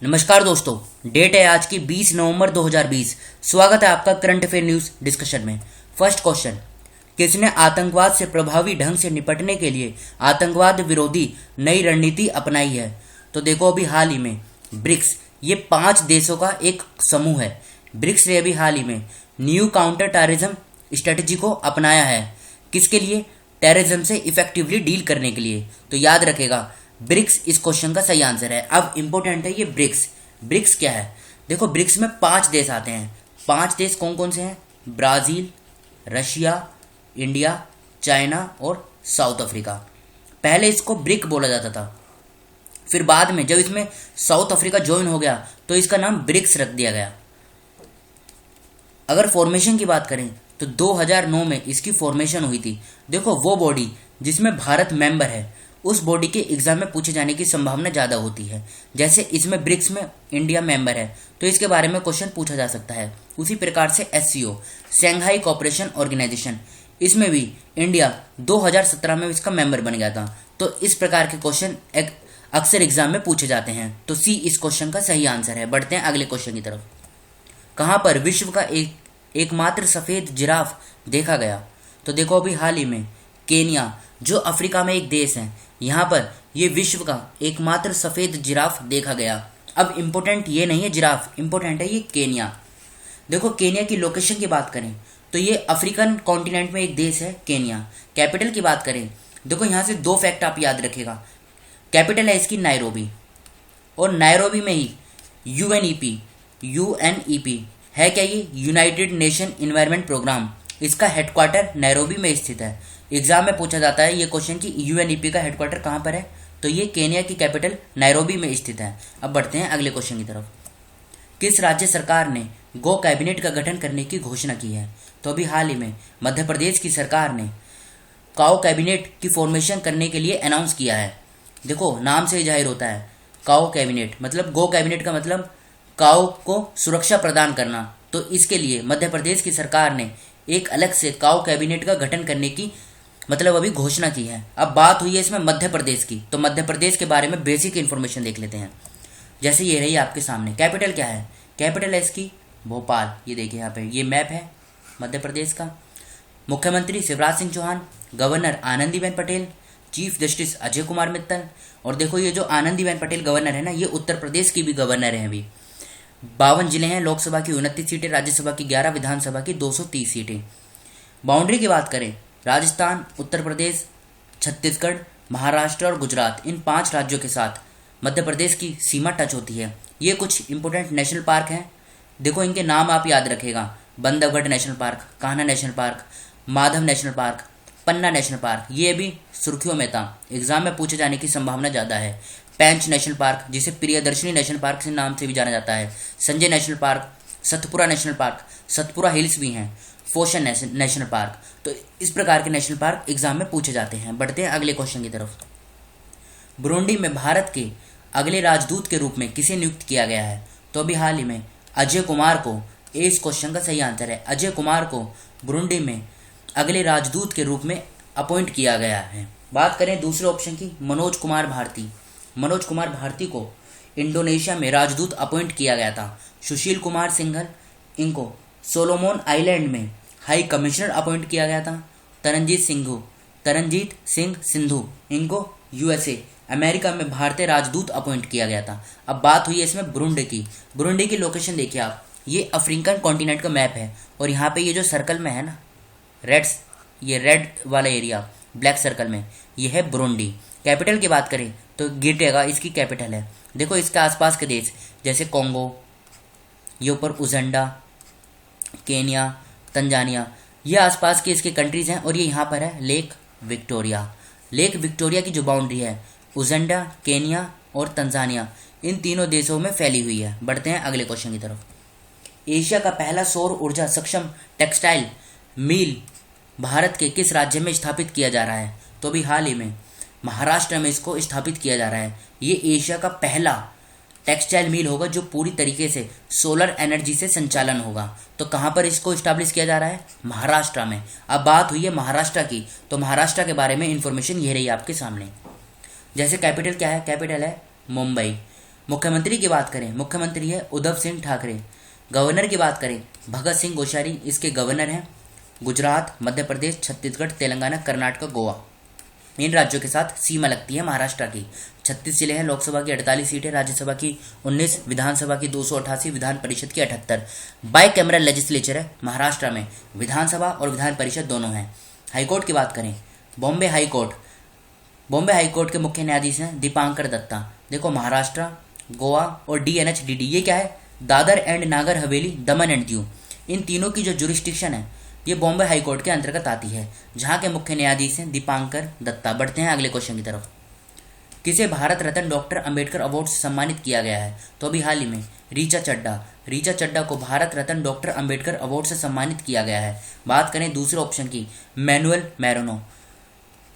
नमस्कार दोस्तों, डेट है आज की 20 नवंबर 2020। स्वागत है आपका करंट अफेयर न्यूज डिस्कशन में। फर्स्ट क्वेश्चन, किसने आतंकवाद से प्रभावी ढंग से निपटने के लिए आतंकवाद विरोधी नई रणनीति अपनाई है? तो देखो, अभी हाल ही में ब्रिक्स, ये 5 देशों का एक समूह है। ब्रिक्स ने अभी हाल ही में न्यू काउंटर टेररिज्म स्ट्रेटेजी को अपनाया है। किसके लिए? टेररिज्म से इफेक्टिवली डील करने के लिए। तो याद रखेगा, ब्रिक्स इस क्वेश्चन का सही आंसर है। अब इंपॉर्टेंट है ये ब्रिक्स। ब्रिक्स क्या है? देखो, ब्रिक्स में 5 देश आते हैं। 5 देश कौन कौन से हैं? ब्राजील, रशिया, इंडिया, चाइना और साउथ अफ्रीका। पहले इसको ब्रिक बोला जाता था, फिर बाद में जब इसमें साउथ अफ्रीका ज्वाइन हो गया तो इसका नाम ब्रिक्स रख दिया गया। अगर फॉर्मेशन की बात करें तो 2009 में इसकी फॉर्मेशन हुई थी। देखो, वो बॉडी जिसमें भारत मेंबर है, उस बॉडी के एग्जाम में पूछे जाने की संभावना ज़्यादा होती है। जैसे इसमें ब्रिक्स में इंडिया मेंबर है तो इसके बारे में क्वेश्चन पूछा जा सकता है। उसी प्रकार से एससीओ, शंघाई कोऑपरेशन ऑर्गेनाइजेशन, इसमें भी इंडिया 2017 में इसका मेंबर बन गया था। तो इस प्रकार के क्वेश्चन अक्सर एग्जाम में पूछे जाते हैं। तो सी इस क्वेश्चन का सही आंसर है। बढ़ते हैं अगले क्वेश्चन की तरफ। कहाँ पर विश्व का एकमात्र सफ़ेद जिराफ देखा गया? तो देखो, अभी हाल ही में केन्या, जो अफ्रीका में एक देश है, यहाँ पर ये विश्व का एकमात्र सफ़ेद जिराफ देखा गया। अब इम्पोर्टेंट ये नहीं है जिराफ, इम्पोर्टेंट है ये केन्या। देखो, केन्या की लोकेशन की बात करें तो ये अफ्रीकन कॉन्टिनेंट में एक देश है केन्या। कैपिटल की बात करें, देखो यहाँ से 2 फैक्ट आप याद रखेगा। कैपिटल है इसकी नायरोबी, और नायरोबी में ही यूएनईपी है। क्या ये? यूनाइटेड नेशन इन्वायरमेंट प्रोग्राम, इसका हेडक्वार्टर नैरोबी में स्थित है। एग्जाम में पूछा जाता है ये क्वेश्चन कि यूएनईपी का हेडक्वार्टर कहाँ पर है? तो ये केन्या की कैपिटल नैरोबी में स्थित है। अब बढ़ते हैं अगले क्वेश्चन की तरफ। किस राज्य सरकार ने गो कैबिनेट का गठन करने की घोषणा की है? तो अभी हाल ही में मध्य प्रदेश की सरकार ने काओ कैबिनेट की फॉर्मेशन करने के लिए अनाउंस किया है। देखो, नाम से ही जाहिर होता है, काओ कैबिनेट मतलब गो कैबिनेट का मतलब काओ को सुरक्षा प्रदान करना। तो इसके लिए मध्य प्रदेश की सरकार ने एक अलग से काओ कैबिनेट का गठन करने की मतलब अभी घोषणा की है। अब बात हुई है इसमें मध्य प्रदेश की, तो मध्य प्रदेश के बारे में बेसिक इन्फॉर्मेशन देख लेते हैं। जैसे ये रही आपके सामने, कैपिटल क्या है? कैपिटल है इसकी भोपाल। ये देखिए यहाँ पे, ये मैप है मध्य प्रदेश का। मुख्यमंत्री Shivraj Singh Chouhan, governor Anandiben Patel, chief justice Ajay Kumar Mittal. और देखो, ये जो आनंदीबेन पटेल गवर्नर है ना, ये उत्तर प्रदेश की भी गवर्नर है। अभी 52 जिले हैं, लोकसभा की 29 सीटें, राज्यसभा की 11, विधानसभा की 230 सीटें। बाउंड्री की बात करें, राजस्थान, उत्तर प्रदेश, छत्तीसगढ़, महाराष्ट्र और गुजरात, इन 5 राज्यों के साथ मध्य प्रदेश की सीमा टच होती है। ये कुछ इंपोर्टेंट नेशनल पार्क हैं। देखो, इनके नाम आप याद रखेगा। Bandhavgarh national park, Kanha national park, Madhav national park, Panna national park, ये भी सुर्खियों में था। एग्जाम में पूछे जाने की संभावना ज़्यादा है। पेंच नेशनल पार्क, जिसे प्रियदर्शनी नेशनल पार्क के नाम से भी जाना जाता है, Sanjay national park, Satpura national park, Satpura hills भी हैं, फोशन नेशनल पार्क। तो इस प्रकार के नेशनल पार्क एग्जाम में पूछे जाते हैं। बढ़ते हैं अगले क्वेश्चन की तरफ। बुरुंडी में भारत के अगले राजदूत के रूप में किसे नियुक्त किया गया है? तो अभी हाल ही में अजय कुमार को, इस क्वेश्चन का सही आंसर है, अजय कुमार को बुरुंडी में अगले राजदूत के रूप में अपॉइंट किया गया है। बात करें दूसरे ऑप्शन की, मनोज कुमार भारती। मनोज कुमार भारती को इंडोनेशिया में राजदूत अपॉइंट किया गया था। सुशील कुमार सिंघल, इनको सोलोमोन आइलैंड में हाई कमिश्नर अपॉइंट किया गया था। तरनजीत सिंह सिंधु, इनको यूएसए अमेरिका में भारतीय राजदूत अपॉइंट किया गया था। अब बात हुई है इसमें बुरुंडी की। बुरुंडी की लोकेशन देखिए आप, ये अफ्रीकन कॉन्टिनेंट का मैप है, और यहाँ पे ये जो सर्कल में है ना, ये रेड वाला एरिया ब्लैक सर्कल में, ये है बुरुंडी। कैपिटल की बात करें तो गिटेगा इसकी कैपिटल है। देखो, इसके आसपास के देश जैसे कॉन्गो, ये ऊपर उजंडा, केन्या, तंजानिया, ये आसपास के इसके कंट्रीज हैं। और ये यहाँ पर है लेक विक्टोरिया। लेक विक्टोरिया की जो बाउंड्री है उजंडा, केन्या और तंजानिया, इन तीनों देशों में फैली हुई है। बढ़ते हैं अगले क्वेश्चन की तरफ। एशिया का पहला सौर ऊर्जा सक्षम टेक्सटाइल मिल भारत के किस राज्य में स्थापित किया जा रहा है? तो अभी हाल ही में महाराष्ट्र में इसको स्थापित किया जा रहा है। ये एशिया का पहला टेक्सटाइल मिल होगा जो पूरी तरीके से सोलर एनर्जी से संचालन होगा। तो कहाँ पर इसको स्टैब्लिश किया जा रहा है? महाराष्ट्र में। अब बात हुई है महाराष्ट्र की, तो महाराष्ट्र के बारे में इंफॉर्मेशन ये रही आपके सामने। जैसे कैपिटल क्या है? कैपिटल है मुंबई। मुख्यमंत्री की बात करें, मुख्यमंत्री है उद्धव सिंह ठाकरे। गवर्नर की बात करें, भगत सिंह कोश्यारी इसके गवर्नर हैं। गुजरात, मध्य प्रदेश, छत्तीसगढ़, तेलंगाना, कर्नाटक, गोवा, इन राज्यों के साथ सीमा लगती है महाराष्ट्र की। 36 जिले हैं, लोकसभा की 48 सीटें, राज्यसभा की 19, विधानसभा की 288, विधान परिषद की 78। बाई कैमरल लेजिस्लेचर है महाराष्ट्र में, विधानसभा और विधान परिषद दोनों हैं। हाईकोर्ट की बात करें, बॉम्बे हाईकोर्ट, बॉम्बे हाईकोर्ट के मुख्य न्यायाधीश हैं दीपांकर दत्ता। देखो महाराष्ट्र, गोवा और DNH-DD ये क्या है, Dadar and Nagar Haveli, Daman and Diu, इन तीनों की जो जुरिस्डिक्शन है ये बॉम्बे हाईकोर्ट के अंतर्गत आती है, जहां के मुख्य न्यायाधीश हैं दीपांकर दत्ता। बढ़ते हैं अगले क्वेश्चन की तरफ। किसे भारत रत्न डॉक्टर अंबेडकर अवार्ड से सम्मानित किया गया है? तो अभी हाल ही में रीचा चड्ढा को भारत रत्न डॉक्टर अंबेडकर अवार्ड से सम्मानित किया गया है। बात करें दूसरे ऑप्शन की, मैनुअल मैरोनो,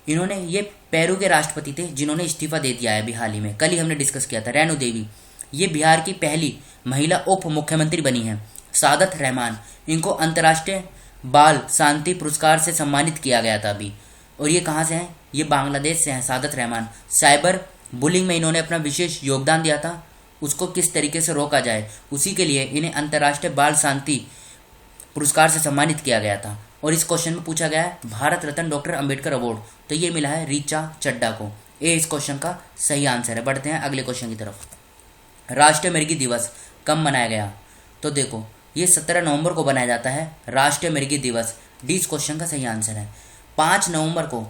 इन्होंने ये पेरू के राष्ट्रपति थे जिन्होंने इस्तीफा दे दिया है अभी हाल ही में, कल ही हमने डिस्कस किया था। रेणु देवी, ये बिहार की पहली महिला उप मुख्यमंत्री बनी है। सादत रहमान, इनको अंतर्राष्ट्रीय बाल शांति पुरस्कार से सम्मानित किया गया था अभी, और ये कहाँ से हैं, ये बांग्लादेश से हैं। सादत रहमान साइबर बुलिंग में इन्होंने अपना विशेष योगदान दिया था, उसको किस तरीके से रोका जाए उसी के लिए इन्हें अंतर्राष्ट्रीय बाल शांति पुरस्कार से सम्मानित किया गया था। और इस क्वेश्चन में पूछा गया है भारत रत्न डॉक्टर अंबेडकर अवार्ड, तो ये मिला है रीचा चड्ढा को। ए इस क्वेश्चन का सही आंसर है। बढ़ते हैं अगले क्वेश्चन की तरफ। राष्ट्रीय मिर्गी दिवस कब मनाया गया? तो देखो ये 17 नवंबर को बनाया जाता है राष्ट्रीय मिर्गी दिवस। डी इस क्वेश्चन का सही आंसर है। 5 नवंबर को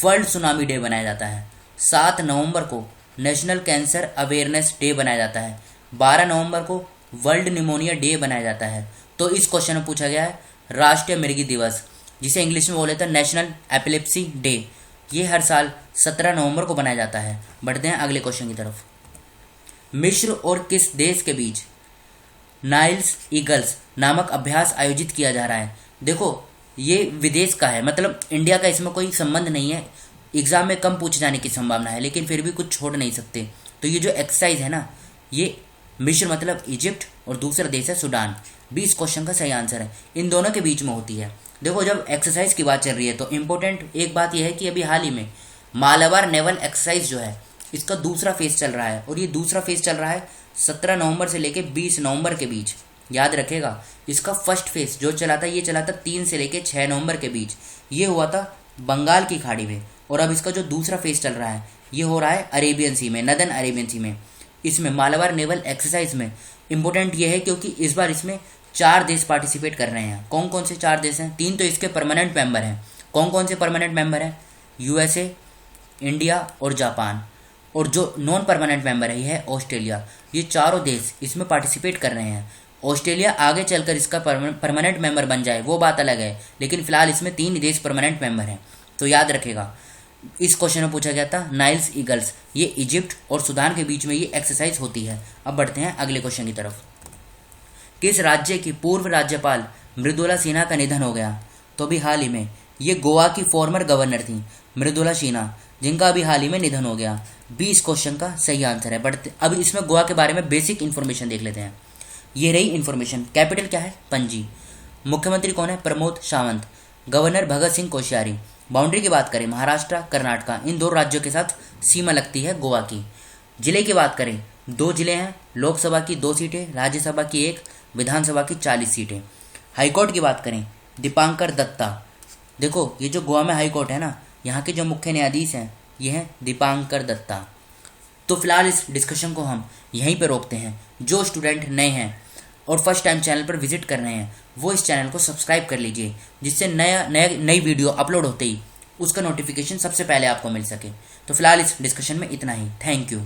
वर्ल्ड सुनामी डे बनाया जाता है। 7 नवंबर को नेशनल कैंसर अवेयरनेस डे बनाया जाता है। 12 नवंबर को वर्ल्ड निमोनिया डे बनाया जाता है। तो इस क्वेश्चन में पूछा गया है राष्ट्रीय मिर्गी दिवस, जिसे इंग्लिश में बोले थे नेशनल एपिलेप्सी डे, ये हर साल 17 नवंबर को बनाया जाता है। बढ़ते हैं अगले क्वेश्चन की तरफ। मिस्र और किस देश के बीच नाइल्स ईगल्स नामक अभ्यास आयोजित किया जा रहा है? देखो ये विदेश का है, मतलब इंडिया का इसमें कोई संबंध नहीं है। एग्जाम में कम पूछे जाने की संभावना है, लेकिन फिर भी कुछ छोड़ नहीं सकते। तो ये जो एक्सरसाइज है ना, ये मिस्र मतलब इजिप्ट और दूसरा देश है सूडान। 20 क्वेश्चन का सही आंसर है, इन दोनों के बीच में होती है। देखो जब एक्सरसाइज की बात चल रही है तो इम्पोर्टेंट एक बात यह है कि अभी हाल ही में मालाबार नेवल एक्सरसाइज जो है इसका दूसरा फेज चल रहा है, और ये दूसरा फेज चल रहा है 17 नवंबर से लेकर 20 नवंबर के बीच। याद रखेगा इसका फर्स्ट फेज जो चला था ये चला था 3 से लेकर 6 नवंबर के बीच, ये हुआ था बंगाल की खाड़ी में। और अब इसका जो दूसरा फेज चल रहा है ये हो रहा है अरेबियन सी में, नदर्न अरेबियन सी में। इसमें मालाबार नेवल एक्सरसाइज में इम्पोर्टेंट ये है क्योंकि इस बार इसमें 4 देश पार्टिसिपेट कर रहे हैं। कौन कौन से 4 देश हैं? 3 तो इसके परमानेंट मेंबर हैं। कौन कौन से परमानेंट मेंबर हैं? USA, इंडिया और जापान। और जो नॉन परमानेंट मेंबर है ये है ऑस्ट्रेलिया। ये चारों देश इसमें पार्टिसिपेट कर रहे हैं। ऑस्ट्रेलिया आगे चलकर इसका परमानेंट मेंबर बन जाए वो बात अलग है, लेकिन फिलहाल इसमें 3 देश परमानेंट मेंबर हैं। तो याद रखेगा इस क्वेश्चन में पूछा गया था नाइल्स ईगल्स, ये इजिप्ट और सूडान के बीच में ये एक्सरसाइज होती है। अब बढ़ते हैं अगले क्वेश्चन की तरफ। किस राज्य की पूर्व राज्यपाल मृदुला सिन्हा का निधन हो गया? तो अभी हाल ही में ये गोवा की फॉर्मर गवर्नर थी मृदुला सिन्हा, जिनका अभी हाल ही में निधन हो गया। 20 क्वेश्चन का सही आंसर है। बढ़ते अब इसमें गोवा के बारे में बेसिक इन्फॉर्मेशन देख लेते हैं। ये रही इन्फॉर्मेशन। कैपिटल क्या है? पणजी। मुख्यमंत्री कौन है? प्रमोद सावंत। गवर्नर भगत सिंह कोश्यारी। बाउंड्री की बात करें महाराष्ट्र कर्नाटका, इन 2 राज्यों के साथ सीमा लगती है गोवा की। जिले की बात करें 2 जिले हैं, लोकसभा की 2 सीटें, राज्यसभा की 1, विधानसभा की 40 सीटें। हाईकोर्ट की बात करें दीपांकर दत्ता। देखो ये जो गोवा में हाईकोर्ट है ना, यहाँ के जो मुख्य न्यायाधीश हैं ये हैं दीपांकर दत्ता। तो फिलहाल इस डिस्कशन को हम यहीं पर रोकते हैं। जो स्टूडेंट नए हैं और फर्स्ट टाइम चैनल पर विजिट कर रहे हैं वो इस चैनल को सब्सक्राइब कर लीजिए, जिससे नई वीडियो अपलोड होते ही उसका नोटिफिकेशन सबसे पहले आपको मिल सके। तो फिलहाल इस डिस्कशन में इतना ही। Thank you.